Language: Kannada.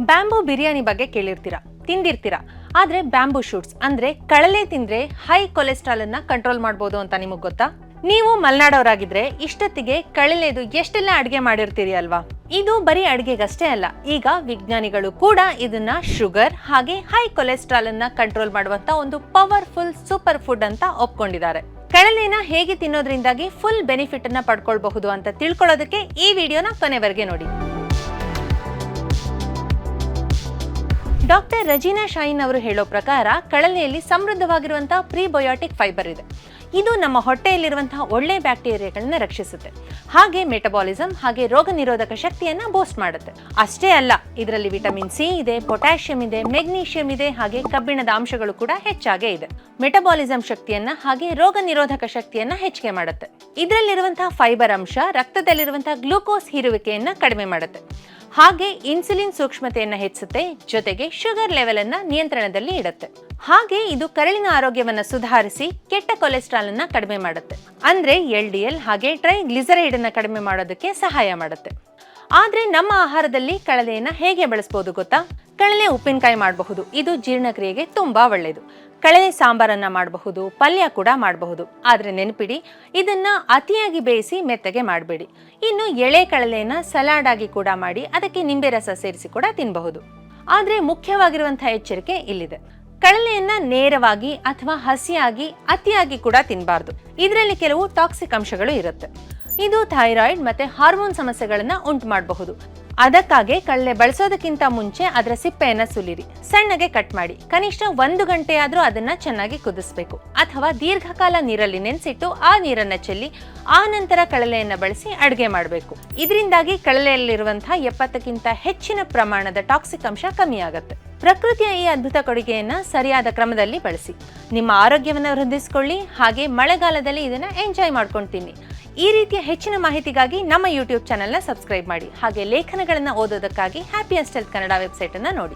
ಬ್ಯಾಂಬೂ ಬಿರಿಯಾನಿ ಬಗ್ಗೆ ಕೇಳಿರ್ತೀರಾ, ತಿಂದಿರ್ತೀರಾ. ಆದ್ರೆ ಬ್ಯಾಂಬೂ ಶೂಟ್ಸ್ ಅಂದ್ರೆ ಕಳಲೆ ತಿಂದ್ರೆ ಹೈ ಕೊಲೆಸ್ಟ್ರಾಲ್ ಅನ್ನ ಕಂಟ್ರೋಲ್ ಮಾಡಬಹುದು ಅಂತ ನಿಮಗೆ ಗೊತ್ತಾ? ನೀವು ಮಲೆನಾಡವರಾಗಿದ್ರೆ ಇಷ್ಟೊತ್ತಿಗೆ ಕಳಲೆದು ಎಷ್ಟೆಲ್ಲ ಅಡಿಗೆ ಮಾಡಿರ್ತೀರಿ ಅಲ್ವಾ? ಇದು ಬರೀ ಅಡಿಗೆಗಷ್ಟೇ ಅಲ್ಲ, ಈಗ ವಿಜ್ಞಾನಿಗಳು ಕೂಡ ಇದನ್ನ ಶುಗರ್ ಹಾಗೆ ಹೈ ಕೊಲೆಸ್ಟ್ರಾಲ್ ಅನ್ನ ಕಂಟ್ರೋಲ್ ಮಾಡುವಂತ ಒಂದು ಪವರ್ಫುಲ್ ಸೂಪರ್ ಫುಡ್ ಅಂತ ಒಪ್ಕೊಂಡಿದ್ದಾರೆ. ಕಳಲೆನ ಹೇಗೆ ತಿನ್ನೋದ್ರಿಂದಾಗಿ ಫುಲ್ ಬೆನಿಫಿಟ್ ಅನ್ನ ಪಡ್ಕೊಳ್ಬಹುದು ಅಂತ ತಿಳ್ಕೊಳ್ಳೋದಕ್ಕೆ ಈ ವಿಡಿಯೋನ ಕೊನೆವರೆಗೆ ನೋಡಿ. ಡಾಕ್ಟರ್ ರಜೀನಾ ಶಾಯಿನ್ ಅವರು ಹೇಳೋ ಪ್ರಕಾರ ಕಳಲೆಯಲ್ಲಿ ಸಮೃದ್ಧವಾಗಿರುವಂತಹ ಪ್ರಿಬಯೋಟಿಕ್ ಫೈಬರ್ ಇದೆ. ಇದು ನಮ್ಮ ಹೊಟ್ಟೆಯಲ್ಲಿರುವಂತಹ ಒಳ್ಳೆ ಬ್ಯಾಕ್ಟೀರಿಯಾಗಳನ್ನ ರಕ್ಷಿಸುತ್ತೆ, ಹಾಗೆ ಮೆಟಬಾಲಿಸಂ ಹಾಗೆ ರೋಗ ನಿರೋಧಕ ಶಕ್ತಿಯನ್ನ ಬೂಸ್ಟ್ ಮಾಡುತ್ತೆ. ಅಷ್ಟೇ ಅಲ್ಲ, ಇದರಲ್ಲಿ ವಿಟಮಿನ್ ಸಿ ಇದೆ, ಪೊಟ್ಯಾಷಿಯಂ ಇದೆ, ಮೆಗ್ನೀಷಿಯಂ ಇದೆ, ಹಾಗೆ ಕಬ್ಬಿಣದ ಅಂಶಗಳು ಕೂಡ ಹೆಚ್ಚಾಗೇ ಇದೆ. ಮೆಟಬಾಲಿಸಂ ಶಕ್ತಿಯನ್ನ ಹಾಗೆ ರೋಗ ನಿರೋಧಕ ಶಕ್ತಿಯನ್ನ ಹೆಚ್ಚಿಗೆ ಮಾಡುತ್ತೆ. ಇದರಲ್ಲಿರುವಂತಹ ಫೈಬರ್ ಅಂಶ ರಕ್ತದಲ್ಲಿರುವಂತಹ ಗ್ಲೂಕೋಸ್ ಹೀರುವಿಕೆಯನ್ನ ಕಡಿಮೆ ಮಾಡುತ್ತೆ, ಹಾಗೆ ಇನ್ಸುಲಿನ್ ಸೂಕ್ಷ್ಮತೆಯನ್ನ ಹೆಚ್ಚಿಸುತ್ತೆ, ಜೊತೆಗೆ ಶುಗರ್ ಲೆವೆಲ್ ಅನ್ನ ನಿಯಂತ್ರಣದಲ್ಲಿ ಇಡುತ್ತೆ. ಹಾಗೆ ಇದು ಕರಳಿನ ಆರೋಗ್ಯವನ್ನ ಸುಧಾರಿಸಿ ಕೆಟ್ಟ ಕೊಲೆಸ್ಟ್ರಾಲ್ ಅನ್ನ ಕಡಿಮೆ ಮಾಡುತ್ತೆ, ಅಂದ್ರೆ LDL ಹಾಗೆ ಟ್ರೈಗ್ಲಿಸರೈಡ್ ಅನ್ನ ಕಡಿಮೆ ಮಾಡೋದಕ್ಕೆ ಸಹಾಯ ಮಾಡುತ್ತೆ. ಆದ್ರೆ ನಮ್ಮ ಆಹಾರದಲ್ಲಿ ಕಳಲೆಯನ್ನ ಹೇಗೆ ಬಳಸಬಹುದು ಗೊತ್ತಾ? ಕಳಲೆ ಉಪ್ಪಿನಕಾಯಿ ಮಾಡಬಹುದು, ಇದು ಜೀರ್ಣಕ್ರಿಯೆಗೆ ತುಂಬಾ ಒಳ್ಳೆಯದು. ಕಳಲೆ ಸಾಂಬಾರನ್ನ ಮಾಡಬಹುದು, ಪಲ್ಯ ಕೂಡ ಮಾಡಬಹುದು. ಆದ್ರೆ ನೆನಪಿಡಿ, ಇದನ್ನ ಅತಿಯಾಗಿ ಬೇಯಿಸಿ ಮೆತ್ತಗೆ ಮಾಡಬೇಡಿ. ಇನ್ನು ಎಳೆ ಕಳಲೆಯನ್ನ ಸಲಾಡ್ ಆಗಿ ಕೂಡ ಮಾಡಿ ಅದಕ್ಕೆ ನಿಂಬೆ ರಸ ಸೇರಿಸಿ ಕೂಡ ತಿನ್ನಬಹುದು. ಆದ್ರೆ ಮುಖ್ಯವಾಗಿರುವಂತಹ ಎಚ್ಚರಿಕೆ ಇಲ್ಲಿದೆ: ಕಳಲೆಯನ್ನ ನೇರವಾಗಿ ಅಥವಾ ಹಸಿಯಾಗಿ ಅತಿಯಾಗಿ ಕೂಡ ತಿನ್ನಬಾರ್ದು. ಇದರಲ್ಲಿ ಕೆಲವು ಟಾಕ್ಸಿಕ್ ಅಂಶಗಳು ಇರುತ್ತೆ. ಇದು ಥೈರಾಯ್ಡ್ ಮತ್ತೆ ಹಾರ್ಮೋನ್ ಸಮಸ್ಯೆಗಳನ್ನ ಉಂಟು ಮಾಡಬಹುದು. ಅದಕ್ಕಾಗಿ ಕಳಲೆ ಬಳಸೋದಕ್ಕಿಂತ ಮುಂಚೆ ಅದರ ಸಿಪ್ಪೆಯನ್ನ ಸುಲಿರಿ, ಸಣ್ಣಗೆ ಕಟ್ ಮಾಡಿ, ಕನಿಷ್ಠ 1 ಗಂಟೆ ಆದ್ರೂ ಅದನ್ನ ಚೆನ್ನಾಗಿ ಕುದಿಸಬೇಕು, ಅಥವಾ ದೀರ್ಘಕಾಲ ನೀರಲ್ಲಿ ನೆನೆಸಿಟ್ಟು ಆ ನೀರನ್ನ ಚೆಲ್ಲಿ ಆ ನಂತರ ಕಳಲೆಯನ್ನ ಬಳಸಿ ಅಡುಗೆ ಮಾಡಬೇಕು. ಇದರಿಂದಾಗಿ ಕಳಲೆಯಲ್ಲಿರುವಂತಹ 70ಕ್ಕಿಂತ ಹೆಚ್ಚಿನ ಪ್ರಮಾಣದ ಟಾಕ್ಸಿಕ್ ಅಂಶ ಕಮ್ಮಿ ಆಗುತ್ತೆ. ಪ್ರಕೃತಿಯ ಈ ಅದ್ಭುತ ಕೊಡುಗೆಯನ್ನ ಸರಿಯಾದ ಕ್ರಮದಲ್ಲಿ ಬಳಸಿ, ನಿಮ್ಮ ಆರೋಗ್ಯವನ್ನು ವೃದ್ಧಿಸಿಕೊಳ್ಳಿ, ಹಾಗೆ ಮಳೆಗಾಲದಲ್ಲಿ ಇದನ್ನ ಎಂಜಾಯ್ ಮಾಡ್ಕೊಂಡು ತಿನ್ನಿ. ಈ ರೀತಿಯ ಹೆಚ್ಚಿನ ಮಾಹಿತಿಗಾಗಿ ನಮ್ಮ ಯೂಟ್ಯೂಬ್ ಚಾನೆಲ್ನ ಸಬ್ಸ್ಕ್ರೈಬ್ ಮಾಡಿ, ಹಾಗೆ ಲೇಖನಗಳನ್ನು ಓದೋದಕ್ಕಾಗಿ ಹ್ಯಾಪಿ ಹೆಲ್ತ್ ಕನ್ನಡ ವೆಬ್ಸೈಟ್ ಅನ್ನ ನೋಡಿ.